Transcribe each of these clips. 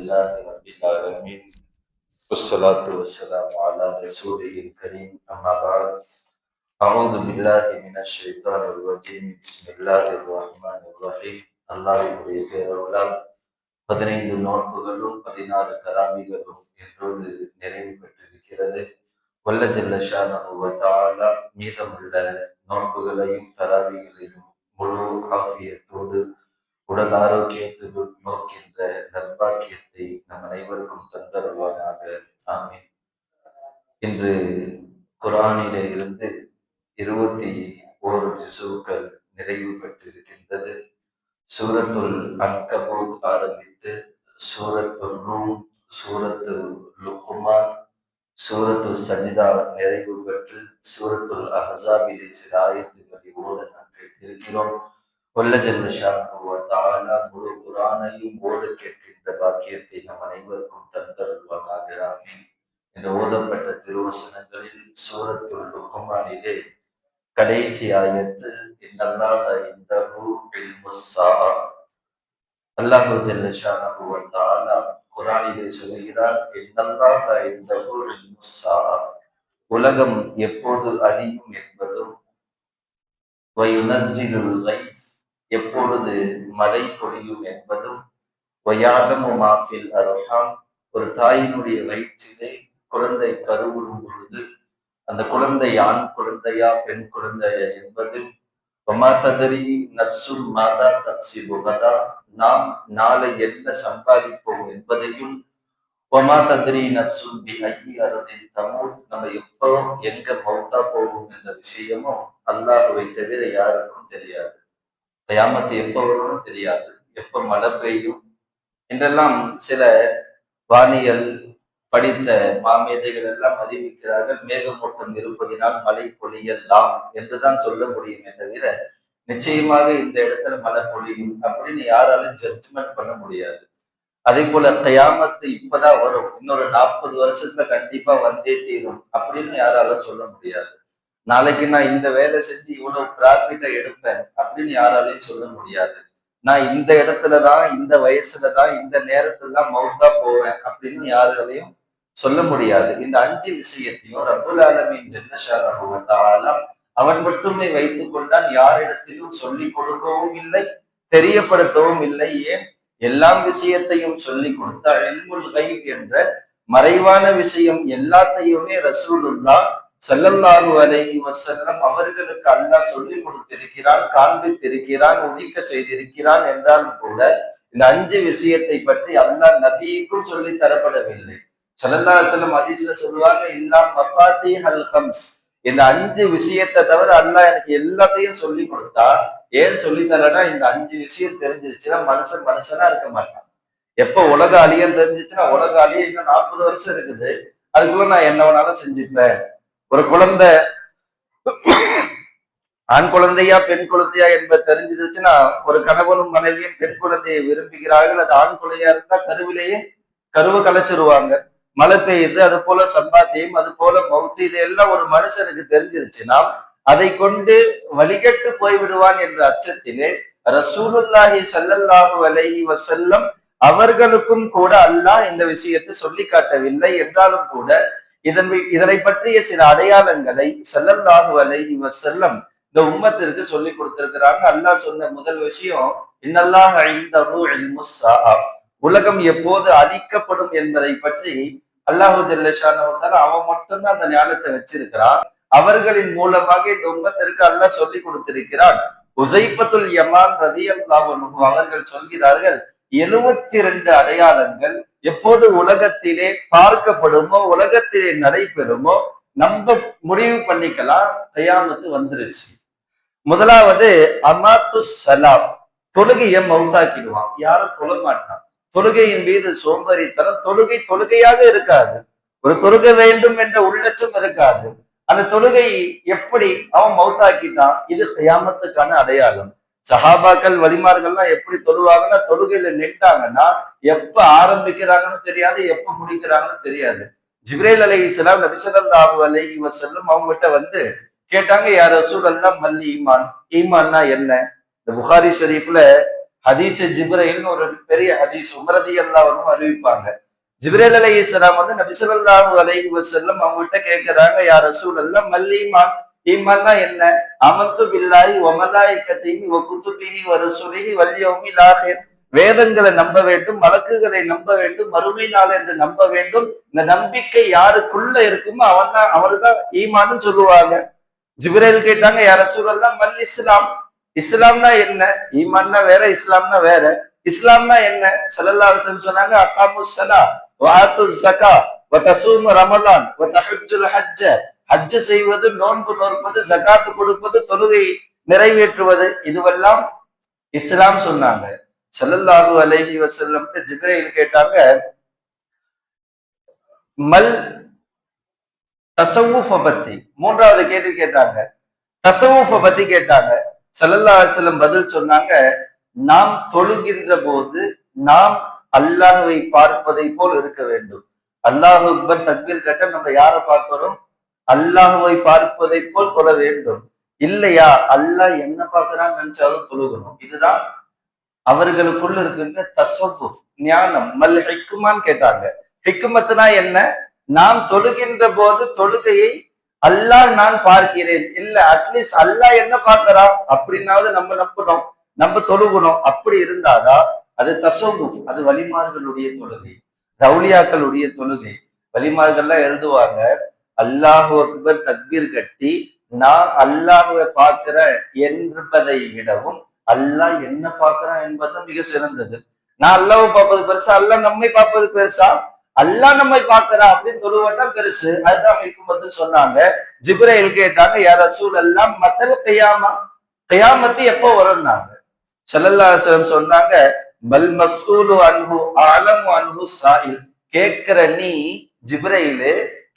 لله رب العالمين والصلاة والسلام على رسوله الكريم أما بعد أعوذ بالله من الشيطان الرجيم بسم الله الرحمن الرحيم அல்லாஹ்வுடைய பேரருளால் 15 நோன்புகளும் 16 தராவிகளும் என்றோடு நிறைவு பெற்றிருக்கிறது. வல்ல ஜல்ல ஷானஹு வ தஆலா மீதமுள்ள நோன்புகளையும் தராவிகளையும் முழு ஆஃபியத்தோடு உடல் ஆரோக்கியத்துடன் நோக்கின்ற நற்பாக்கியத்தை நம் அனைவருக்கும் தந்தருவானாக. ஆமீன். இன்று குர்ஆனிலே இருந்து 21 ஜுஸுக்கள் நிறைவு பெற்றிருக்கின்றது. சூரத்துல் அன்கபூத் ஆரம்பித்து சூரத்துல் ரூம், சூரத்துல் லுக்மான், சூரத்துல் சஜிதா நிறைவு பெற்று சூரத்துல் அஹ்ஸாபிலே சில ஆயத்துக்களை ஓத நாம் கேட்டிருக்கிறோம். வல்ல ஜல்ல ஷானஹு வ தஆலா முழு குர்ஆனையும் ஓத கேட்கின்ற பாக்கியத்தை நம் அனைவருக்கும் தந்தருள்வானாக. ஆமீன். இந்த ஓதப்பட்ட திருவசனங்களில் சூரத்துல் லுக்மானிலே கடைசி ஆயத்து இன்னல்லாஹ இன்தஹு இல்முஸ் ஸாஅ. அல்லாஹ் ஜல்ல ஷானஹு வ தஆலா குர்ஆனிலே சொல்கிறார், இன்னல்லாஹ இன்தஹு இல்முஸ் ஸாஅ, உலகம் எப்போது அழியும் என்பதும், வயுனஸ்ஸிலுல் கைஸ், எப்பொழுது மழை பொழியும் என்பதும், வயஅலமு மா ஃபில் அர்ஹாம், ஒரு தாயினுடைய வயிற்றிலே குழந்தை கருவுறும் பொழுது அந்த குழந்தை ஆண் குழந்தையா பெண் குழந்தையா என்பது, வமா தத்ரி நஃப்சும் மாதா தக்ஸிபு கதா, நாம் நாளை என்ன சம்பாதிப்போம் என்பதையும், வமா தத்ரி நஃப்சும் பிஅய்யி அர்தின் தமூத், நம்ம எப்போ எங்க மௌத்தா போவோம் என்ற விஷயமும் அல்லாஹ்வை தவிர யாருக்கும் தெரியாது. கியாமத் எப்போ வரும்னு தெரியாது, எப்ப மழை பெய்யும் என்றெல்லாம் சில வானியல் படித்த மாமேதைகள் எல்லாம் அறிவிக்கிறார்கள். மேகமூட்டம் இருப்பதினால் மழை பொழியலாம் என்றுதான் சொல்ல முடியுமே தவிர நிச்சயமாக இந்த இடத்துல மழை பொழியும் அப்படின்னு யாராலும் ஜட்ஜ்மெண்ட் பண்ண முடியாது. அதே போல கியாமத்து இப்பதான் வரும், இன்னொரு 40 வருஷத்துல கண்டிப்பா வந்தே தீரும் அப்படின்னு யாராலும் சொல்ல முடியாது. நாளைக்கு நான் இந்த வேலை செஞ்சு இவ்வளவு ப்ராஃபிட்டை எடுப்பேன் அப்படின்னு யாராலையும் சொல்ல முடியாது. நான் இந்த இடத்துலதான், இந்த வயசுலதான், இந்த நேரத்துல தான் மௌத்தா போவேன் அப்படின்னு யாராலையும் சொல்ல முடியாது. இந்த 5 விஷயத்தையும் ரப்புல் ஆலமீன் ஜல்ல ஷானஹு வ தஆலா அவன் மட்டுமே வைத்துக் கொண்டான். யாரிடத்திலும் சொல்லிக் கொடுக்கவும் இல்லை, தெரியப்படுத்தவும் இல்லை. ஏன்? எல்லா விஷயத்தையும் சொல்லி கொடுத்தா இல்முல் கைப் என்ற மறைவான விஷயம் எல்லாத்தையுமே ரசூலுல்லாஹ் ஸல்லல்லாஹு அலைஹி வஸல்லம் அவர்களுக்கு அல்லாஹ் சொல்லி கொடுத்திருக்கிறான், காண்பித்திருக்கிறான், உதிக்க செய்திருக்கிறான். என்றாலும் கூட இந்த 5 விஷயத்தை பற்றி அல்லாஹ் நபிக்கும் சொல்லி தரப்படவில்லை. ஸல்லல்லாஹு அலைஹி வஸல்லம் ஹதீஸ்ல சொல்லுவாங்க, இல்லா மஃபாத்திஹல் ஹம்ஸ், இந்த 5 விஷயத்தை தவிர அல்லாஹ் எனக்கு எல்லாத்தையும் சொல்லி கொடுத்தா. ஏன் சொல்லி தரனா, இந்த 5 விஷயம் தெரிஞ்சிருச்சுன்னா மனுஷனா இருக்க மாட்டான். எப்ப உலக அழியம் தெரிஞ்சிச்சுன்னா, உலக அழியம் இன்னும் 40 வருஷம் இருக்குது, அதுக்குள்ள நான் என்ன வேணாலும் செஞ்சுப்பேன். ஒரு குழந்தை ஆண் குழந்தையா பெண் குழந்தையா என்பது தெரிஞ்சிருச்சுன்னா, ஒரு கணவனும் மனைவியும் பெண் குழந்தையை விரும்புகிறார்கள். அது ஆண் குழந்தையா இருந்தா கருவிலேயே கருவை கலைச்சிருவாங்க. மழை பெய்யுது, அது போல சம்பாத்தியம், அது போல மௌத்து, இதெல்லாம் ஒரு மனுஷனுக்கு தெரிஞ்சிருச்சுன்னா அதை கொண்டு வழிகட்டு போய்விடுவான் என்ற அச்சத்திலே ரசூலுல்லாஹி ஸல்லல்லாஹு அலைஹி வஸல்லம் அவர்களுக்கும் கூட அல்லாஹ் இந்த விஷயத்தை சொல்லி காட்டவில்லை. என்றாலும் கூட இதனை பற்றிய சில அடையாளங்களை ஸல்லல்லாஹு அலைஹி வஸல்லம் இந்த உம்மத்திற்கு சொல்லி கொடுத்திருக்கிறாங்க. அல்லாஹ் சொன்ன முதல் விஷயம், இன்னல்லாஹ இன்தஹு இல்முஸ் ஸாஅ, உலகம் எப்போது அழிக்கப்படும் என்பதை பற்றி அல்லாஹு ஜல்ல ஷானஹு வ தஆலா அவன் மட்டும்தான் அந்த ஞானத்தை வச்சிருக்கிறான். அவர்களின் மூலமாக இந்த உம்மத்திற்கு அல்லாஹ் சொல்லி கொடுத்திருக்கிறான். உஸைஃபத்துல் யமான் ரலியல்லாஹு அன்ஹு அவர்கள் சொல்கிறார்கள், 72 அடையாளங்கள் எப்போது உலகத்திலே பார்க்கப்படுமோ, உலகத்திலே நடைபெறுமோ, நம்ம முடிவு பண்ணிக்கலாம் கியாமத்து வந்துருச்சு. முதலாவது அமாத்து ஸலாம், தொழுகையை மௌத்தாக்கிடுவான். யாரும் தொழ மாட்டான். தொழுகையின் மீது சோம்பேறித்தனம், தொழுகையாக இருக்காது. ஒரு தொழுகை வேண்டும் என்ற உள்ளட்சம் இருக்காது. அந்த தொழுகை எப்படி அவன் மௌத்தாக்கிட்டான், இது கியாமத்துக்கான அடையாளம். சஹாபாக்கள் வலிமார்கள்லாம் எப்படி தொழுவாங்கன்னா, தொழுகையில நின்றாங்கன்னா எப்ப ஆரம்பிக்கிறாங்கன்னு தெரியாது, எப்ப முடிக்கிறாங்கன்னு தெரியாது. ஜிப்ரீல் அலைஹிஸ்ஸலாம் நபி ஸல்லல்லாஹு அலைஹி வஸல்லம் அவங்க கிட்ட வந்து கேட்டாங்க, யா ரசூலல்லாஹ் மல் ஈமான், ஈமான்னா என்ன? இந்த புகாரி ஷரீஃப்ல ஹதீஸ் ஜிப்ரைல்னு ஒரு பெரிய ஹதீஸ் உமர் ரலியல்லாஹு அன்ஹு அறிவிப்பாங்க. ஜிப்ரைல் அலைஹிஸ்ஸலாம் வந்து நபி ஸல்லல்லாஹு அலைஹி வஸல்லம் அவங்கள்ட்ட கேட்கிறாங்க, யா ரசூலல்லாஹ் மல் ஈமான், ஈமான்னா என்ன? அமன்து பில்லாஹி வ மலாயிகத்திஹி வ குதுபிஹி வ ருசுலிஹி வல் யௌமில் ஆகிர். வேதங்களை நம்ப வேண்டும், மலக்குகளை நம்ப வேண்டும், மறுமை நாள் என்று நம்ப வேண்டும். இந்த நம்பிக்கை யாருக்குள்ள இருக்குமோ அவர்தான் ஈமான்னு சொல்லுவாங்க. ஜிப்ரைல் கேட்டாங்க, யா ரசூலல்லாஹ் மல் இஸ்லாம், இஸ்லாம்னா என்ன? ஈமான்னா வேற, இஸ்லாம்னா வேற. இஸ்லாம்னா என்ன? ஸல்லல்லாஹு அலைஹி வஸல்லம் சொன்னாங்க, அகாமுஸ் ஸலா வ ஆத்துஸ் ஸகா வ தஸூமு ரமலான் வ தஹஜ்ஜுல் ஹஜ்ஜ. ஹஜ் செய்வது, நோன்பு நோற்பது, ஜகாத் கொடுப்பது, தொழுகை நிறைவேற்றுவது, இதுவெல்லாம் இஸ்லாம் சொன்னாங்க. ஸல்லல்லாஹு அலைஹி வஸல்லம் ஜிப்ரைல் கேட்டாங்க, மல் தஸவ்வுஃப பத்தி, மூன்றாவது கேள்வி கேட்டாங்க. தஸவ்வுஃப பத்தி கேட்டாங்க. ஸல்லல்லாஹு அலைஹி வஸல்லம் பதில் சொன்னாங்க, நாம் தொழுகின்ற போது நாம் அல்லாஹ்வை பார்ப்பதை போல் இருக்க வேண்டும். அல்லாஹு அக்பர் தக்பீர் கட்ட நம்ம யாரை பார்க்கிறோம்? அல்லாஹ்வை பார்ப்பதை போல் தொழ வேண்டும். இல்லையா, அல்லாஹ் என்ன பார்க்கிறான்னு நினைச்சாலும் தொழுகணும். இதுதான் அவர்களுக்குள்ள இருக்கின்ற தஸவ்வுஃப், ஞானம். மல் ஹிக்மான்னு கேட்டாங்க. ஹிக்மத்னா என்ன? நாம் தொழுகின்ற போது தொழுகையை அல்லாஹ் நான் பார்க்கிறேன், இல்ல அட்லீஸ்ட் அல்லாஹ் என்ன பார்க்கிறான் அப்படின்னாவது நம்ம நம்பணும், நம்ம தொழுகணும். அப்படி இருந்தாதான் அது தஸவ்வுஃப், அது வலிமார்களுடைய தொழுகை, ரவுலியாக்களுடைய தொழுகை. வலிமார்கள்லாம் எழுதுவாங்க, அல்லாஹு அக்பர் தக்பீர் கட்டி நான் அல்லாஹ்வை பார்க்கிற என்பதை விடவும் அல்லாஹ் என்ன பார்க்கிறான் என்பது மிக சிறந்தது. நான் அல்லாஹ்வை பார்ப்பது பெருசா, அல்லாஹ் நம்மை பார்ப்பது பெருசா? அல்லாஹ் நம்மை பார்க்கிறா அப்படின்னு தொழுவதான் பெருசு. அதுதான் ஹிக்மத்து சொன்னாங்க. ஜிப்ரைல் கேட்டாங்க, யா ரசூலல்லாஹ் மத்தல் கியாமா, கியாமத்து எப்போ வரும்னாங்க. ஸல்லல்லாஹு அலைஹி வஸல்லம் சொன்னாங்க, பல் மஸ்ஊலு அன்ஹு அலமு அன்ஹு ஸாயில். கேட்கிற நீ ஜிப்ரைல்,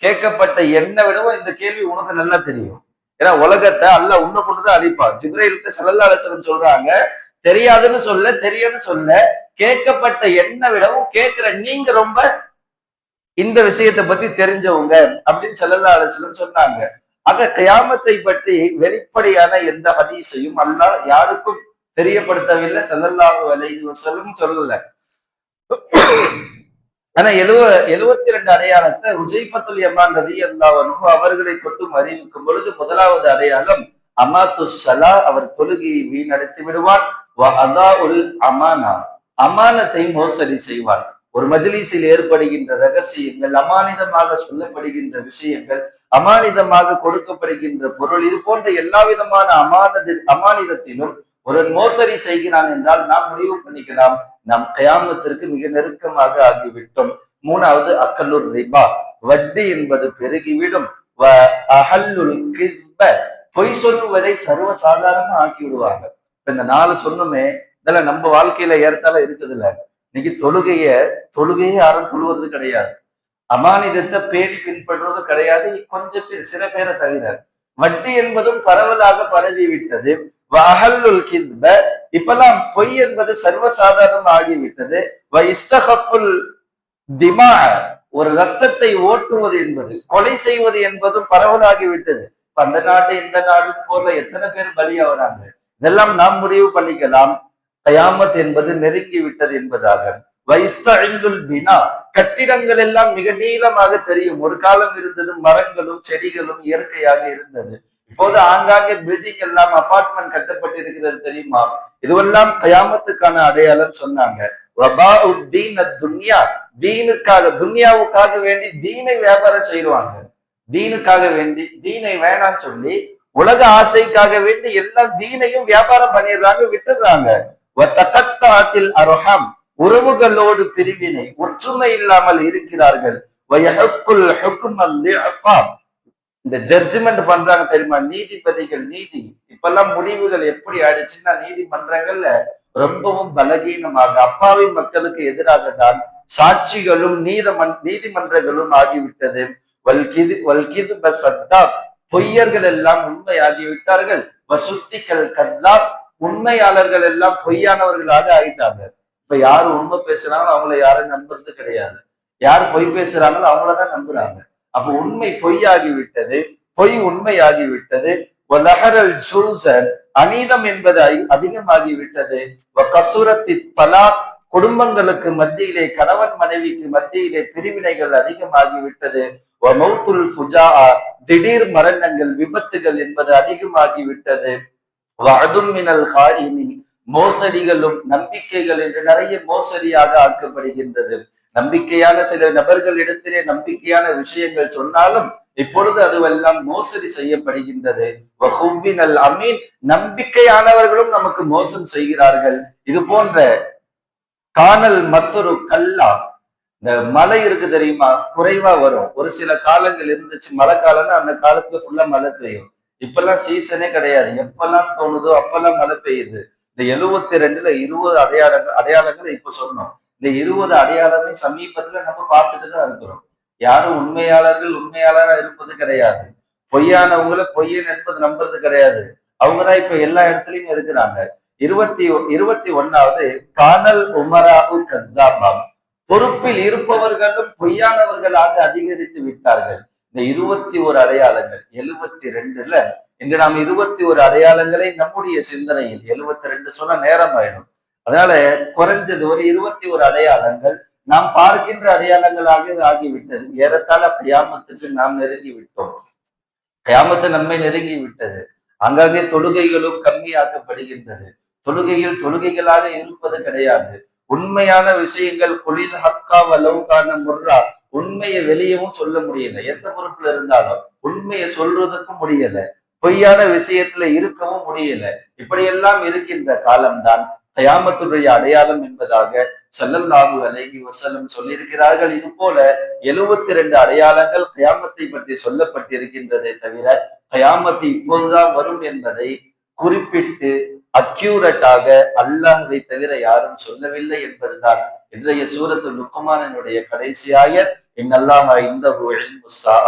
கேட்கப்பட்ட என்னை விடவும் இந்த கேள்வி உனக்கு நல்லா தெரியும். ஏன்னா உலகத்தை அல்லாஹ் உன்னை கொண்டுதான் அழிப்பான். ஜிப்ரைல்கிட்ட ஸல்லல்லாஹு அலைஹி வஸல்லம் சொல்றாங்க, தெரியாதுன்னு சொல்ல, தெரியும்னு சொல்ல, கேட்கப்பட்ட என்னை விடவும் கேட்கிற நீங்க ரொம்ப இந்த விஷயத்தை பத்தி தெரிஞ்சவங்க அப்படின்னு ஸல்லல்லாஹு அலைஹி வஸல்லம் சொன்னாங்க. ஆக கியாமத்தை பற்றி வெளிப்படையான எந்த ஹதீஸையும் அல்லாஹ் யாருக்கும் தெரியப்படுத்தவில்லை, ஸல்லல்லாஹு அலைஹி வஸல்லம் சொல்லல. ஆனா 72 அடையாளத்தை ஹுஸைஃபத்துல் யமான் ரலியல்லாஹு அன்ஹு அவர்களை தொட்டும் அறிவிக்கும் பொழுது, முதலாவது அடையாளம் அமாத்துஸ் ஸலா, அவர் தொழுகையை வீணடித்து விடுவான். வ அதாஉல் அமானா, அமானத்தை மோசடி செய்வான். ஒரு மஜ்லிஸில் ஏற்படுகின்ற ரகசியங்கள், அமானிதமாக சொல்லப்படுகின்ற விஷயங்கள், அமானிதமாக கொடுக்கப்படுகின்ற பொருள், இது போன்ற எல்லா விதமான அமானிதத்திலும் ஒரு மோசடி செய்கிறான் என்றால் நாம் முடிவு பண்ணிக்கலாம், நாம் கியாமத்திற்கு மிக நெருக்கமாக ஆகிவிட்டோம். மூணாவது அக்கல்லுர் ரிபா, வட்டி என்பது பெருகிவிடும். வ அஹல்லுல் கிஸ்ப, பொய் சொல்லுவதை சர்வசாதாரணமா ஆக்கி விடுவாங்க. இப்ப இந்த 4 சொன்னுமே இதெல்லாம் நம்ம வாழ்க்கையில ஏறத்தால இருக்குது இல்ல. இன்னைக்கு தொழுகையே யாரும் தொழுவது கிடையாது, அமானிதத்தை பேணி பின்பற்றுவது கிடையாது, கொஞ்சம் பேர், சில பேரை தவிர. வட்டி என்பதும் பரவலாக பரவி விட்டது. வஹல்லுல் கிஸ்ப, இப்பெல்லாம் பொய் என்பது சர்வசாதாரணம் ஆகிவிட்டது. வ இஸ்தகஃபுல் திமா, ஒரு ரத்தத்தை ஓட்டுவது என்பது, கொலை செய்வது என்பதும் பரவலாகிவிட்டது. அந்த நாடு இந்த நாடு போல எத்தனை பேர் பலியாகிறாங்க. இதெல்லாம் நாம் முடிவு பண்ணிக்கலாம், கயாமத் என்பது நெருங்கி விட்டது என்பதாக. வைஸ்தஇல்லுல் பினா, கட்டிடங்கள் எல்லாம் மிக நீளமாக தெரியும். ஒரு காலம் இருந்தது மரங்களும் செடிகளும் இயற்கையாக இருந்தது. இப்போது ஆங்காங்கே பில்டிங் எல்லாம், அபார்ட்மெண்ட் கட்டப்பட்டிருக்கிறது தெரியுமா? இதுவெல்லாம் கயாமத்துக்கான அடையாளம் சொன்னாங்க. தீனுக்காக, துன்யாவுக்காக வேண்டி தீனை வியாபாரம் செய்வாங்க. தீனுக்காக வேண்டி, தீனை வேணான்னு சொல்லி உலக ஆசைக்காக வேண்டி எல்லாம் தீனையும் வியாபாரம் பண்ணிடுறாங்க, விட்டுடுறாங்க. அர்ஹம், உறவுகளோடு பிரிவினை, ஒற்றுமை இல்லாமல் இருக்கிறார்கள். இந்த ஜட்ஜ்மெண்ட் பண்றாங்க தெரியுமா, நீதிபதிகள், நீதி இப்பெல்லாம் முடிவுகள் எப்படி ஆயிடுச்சுன்னா, நீதிமன்றங்கள்ல ரொம்பவும் பலகீனமாக அப்பாவி மக்களுக்கு எதிராக தான் சாட்சிகளும் நீதிமன்றங்களும் ஆகிவிட்டது. பொய்யர்கள் எல்லாம் உண்மையாகிவிட்டார்கள். வசுத்திகள் கல்லாப், உண்மையாளர்கள் எல்லாம் பொய்யானவர்களாக ஆகிட்டாங்க. இப்ப யாரு உண்மை பேசுறாங்களோ அவங்கள யாரும் நம்புறது கிடையாது, யார் பொய் பேசுறாங்களோ அவங்களதான் நம்புறாங்க. அப்ப உண்மை பொய்யாகிவிட்டது, பொய் உண்மையாகிவிட்டது. அநீதம் என்பது அதிகமாகிவிட்டது. கசுரத்தி தலாக், குடும்பங்களுக்கு மத்தியிலே கணவன் மனைவிக்கு மத்தியிலே பிரிவினைகள் அதிகமாகிவிட்டது. மௌத்துல் ஃபுஜா, திடீர் மரணங்கள் விபத்துகள் என்பது அதிகமாகிவிட்டது. வஅதுமினல் ஹாயினி, மோசடிகளும் நம்பிக்கைகள் என்று நிறைய மோசடியாக ஆக்கப்படுகின்றது. நம்பிக்கையான சில நபர்களிடத்திலே நம்பிக்கையான விஷயங்கள் சொன்னாலும் இப்பொழுது அதுவெல்லாம் மோசடி செய்யப்படுகின்றது. அமீன், நம்பிக்கையானவர்களும் நமக்கு மோசம் செய்கிறார்கள். இது போன்ற காணல் மற்றொரு கல்லா, இந்த மழை இருக்கு தெரியுமா, குறைவா வரும். ஒரு சில காலங்கள் இருந்துச்சு, மழை காலம்னா அந்த காலத்துல ஃபுல்லா மழை பெய்யும். இப்பெல்லாம் சீசனே கிடையாது, எப்பெல்லாம் தோணுதோ அப்பெல்லாம் மழை பெய்யுது. இந்த 72ல 20 அடையாளங்கள் இப்ப சொன்னோம். இந்த 20 அடையாளமே சமீபத்துல நம்ம பார்த்துட்டுதான் இருக்கிறோம். யாரும் உண்மையாளரா இருப்பது கிடையாது. பொய்யானவங்களை பொய்யன் என்பது நம்புறது கிடையாது. அவங்கதான் இப்ப எல்லா இடத்துலயும் இருக்கிறாங்க. 21வது காணல் உமராவு கத்தாபாம், பொறுப்பில் இருப்பவர்களும் பொய்யானவர்களாக அதிகரித்து விட்டார்கள். இந்த 21 அடையாளங்கள் 72ல இன்று நாம் 21 அடையாளங்களை நம்முடைய சிந்தனையில், 72 சொன்ன நேரம் ஆயிடும், அதனால குறைஞ்சது ஒரு 21 அடையாளங்கள் நாம் பார்க்கின்ற அடையாளங்களாக ஆகிவிட்டது. ஏறத்தாழ கியாமத்துக்கு நாம் நெருங்கி விட்டோம். கியாமத்து நம்மை நெருங்கி விட்டது. அங்கங்கே தொழுகைகளும் கம்மியாக்கப்படுகின்றது. தொழுகைகளாக இருப்பது கிடையாது. உண்மையான விஷயங்கள் குளிர் ஹக்கா வலவுக்கான முர்ரா, உண்மையை வெளியவும் சொல்ல முடியல. எந்த பொறுப்புல இருந்தாலும் உண்மையை சொல்றதுக்கும் முடியல, பொய்யான விஷயத்துல இருக்கவும் முடியல. இப்படியெல்லாம் இருக்கின்ற காலம்தான் கயாமத்துடைய அடையாளம் என்பதாக ஸல்லல்லாஹு அலைஹி வஸல்லம் சொல்லியிருக்கிறார்கள். இது போல 72 அடையாளங்கள் கயாமத்தை பற்றி சொல்லப்பட்டிருக்கின்றதை தவிர கயாமத்து இப்போதுதான் வரும் என்பதை குறிப்பிட்டு அக்யூரட்டாக அல்லாஹ்வை தவிர யாரும் சொல்லவில்லை என்பதுதான் இன்றைய சூரத்து லுக்மானினுடைய கடைசி ஆயத். இன்னல்லாஹ இன்தஹு இல்முஸ் ஸாஅ,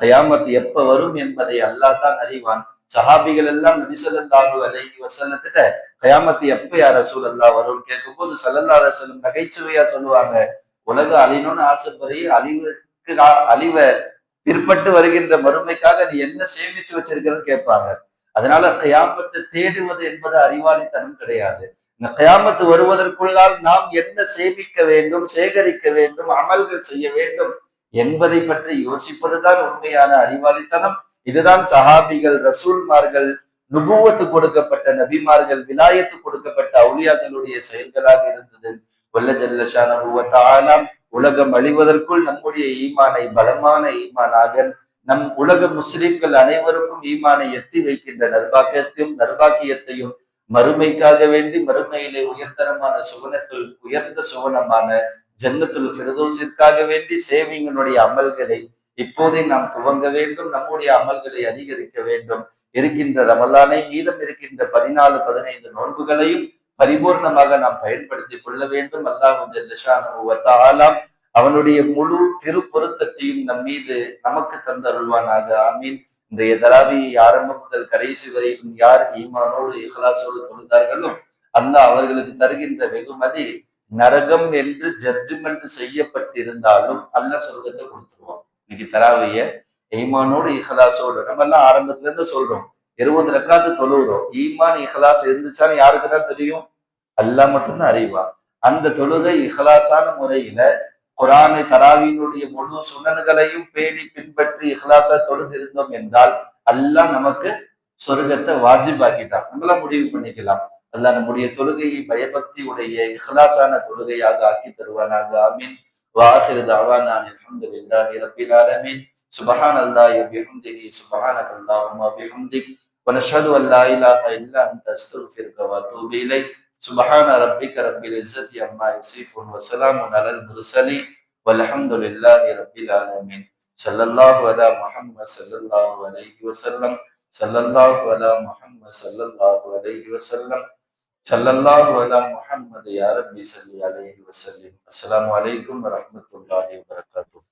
கயாமத் எப்ப வரும் என்பதை அல்லாஹ் தான் அறிவான். சஹாபிகள் எல்லாம் நபி ஸல்லல்லாஹு அலைஹி வஸல்லத்திட்ட கயாமத்து எப்ப யா ரசூலல்லாஹ் வரும் கேட்கும்போது ஸல்லல்லாஹு அலைஹி வஸல்லம் நகைச்சுவையா சொல்லுவாங்க, உலகம் அழியணும்னு ஆசைப்படுறீ, அழிவை பிற்பட்டு வருகின்ற மறுமைக்காக நீ என்ன சேமிச்சு வச்சிருக்கன்னு கேட்பாங்க. அதனால கயாமத்தை தேடுவது என்பது அறிவாளித்தனம் கிடையாது. இந்த கயாமத்து வருவதற்குள்ளால் நாம் என்ன சேமிக்க வேண்டும், சேகரிக்க வேண்டும், அமல்கள் செய்ய வேண்டும் என்பதை பற்றி யோசிப்பதுதான் உண்மையான அறிவாளித்தனம். இதுதான் சஹாபிகள், ரசூல்மார்கள், நுபுவத்து கொடுக்கப்பட்ட நபிமார்கள், விலாயத்து கொடுக்கப்பட்ட அவுலியாக்களுடைய செயல்களாக இருந்தது. வல்ல ஜல்ல ஷானஹு வ தஆலா உலகம் அழிவதற்குள் நம்முடைய ஈமானை பலமான ஈமானாக, நம் உலக முஸ்லிம்கள் அனைவருக்கும் ஈமானை எத்தி வைக்கின்ற நர்பாக்கியத்தையும் மறுமைக்காக வேண்டி மறுமையிலே உயர்தரமான சுவனத்தில் உயர்ந்த சுவனமான ஜன்னத்துல் ஃபிர்தௌஸிற்காக வேண்டி சேவிங்களுடைய அமல்களை இப்போதே நாம் துவங்க வேண்டும். நம்முடைய அமல்களை அதிகரிக்க வேண்டும். இருக்கின்ற ரமலானை, மீதம் இருக்கின்ற 14, 15 நோன்புகளையும் பரிபூர்ணமாக நாம் பயன்படுத்திக் கொள்ள வேண்டும். அல்லாஹ் ஜல்ல ஷானஹு வ தஆலா அவனுடைய முழு திருப்பொருத்தத்தையும் நம் மீது நமக்கு தந்தருள்வானாக. ஆமீன். இன்றைய தராவி ஆரம்பம் முதல் கடைசி வரை யார் ஈமானோடு இஹ்லாசோடு தொழுதார்களோ அல்லாஹ் அவர்களுக்கு தருகின்ற வெகுமதி, நரகம் என்று ஜட்ஜ்மெண்ட் செய்யப்பட்டிருந்தாலும் அல்லாஹ் சொர்க்கத்தை கொடுத்துருவான். இன்னைக்கு தராவிய ஈமானோடு இஹ்லாசோடு நம்ம எல்லாம் ஆரம்பத்துல இருந்து சொல்றோம், 20 ரக்காத்து தொழுகிறோம். ஈமான் இஹ்லாஸ் இருந்துச்சான்னு யாருக்குதான் தெரியும்? அல்லாஹ் மட்டும்தான் அறிவா. அந்த தொழுகை இஹ்லாசான முறையில குரானை தராவியினுடைய முழு சுனன்களையும் பேணி பின்பற்றி இஹ்லாசா தொழுதிருந்தோம் என்றால் அல்லாஹ் நமக்கு சொர்க்கத்தை வாஜிபாக்கிட்டான். நம்மளாம் முடிவு பண்ணிக்கலாம். அல்லாஹ் நம்முடைய தொழுகையை பயபக்தி உடைய இஹ்லாசான தொழுகையாக ஆக்கி தருவானாக. ஆமீன். வாஹிரு தஅவானா அல்ஹம்துலில்லாஹி ரப்பில் ஆலமீன். சுப்ஹானல்லாஹி வ பிஹம்திஹி சுப்ஹானக்கல்லாஹும்ம வ பிஹம்திக் வ நஷ்ஹது அன் லா இலாஹ இல்லா அன்த அஸ்தக்ஃபிருக வ அத்தூபு இலைக். சுப்ஹான ரப்பிக ரப்பில் இஸ்ஸத்தி அம்மா யசிஃபூன் வ ஸலாமுன் அலல் முர்ஸலீன் வல்ஹம்துலில்லாஹி ரப்பில் ஆலமீன். ஸல்லல்லாஹு அலா முஹம்மத் ஸல்லல்லாஹு அலைஹி வஸல்லம். ஸல்லல்லாஹு அலா முஹம்மத் ஸல்லல்லாஹு அலைஹி வஸல்லம். ஸல்லல்லாஹு அலா முஹம்மத் யா ரப்பி ஸல்லி அலைஹி வஸல்லிம். அஸ்ஸலாமு அலைக்கும் வ ரஹ்மத்துல்லாஹி வ பரகாத்துஹு.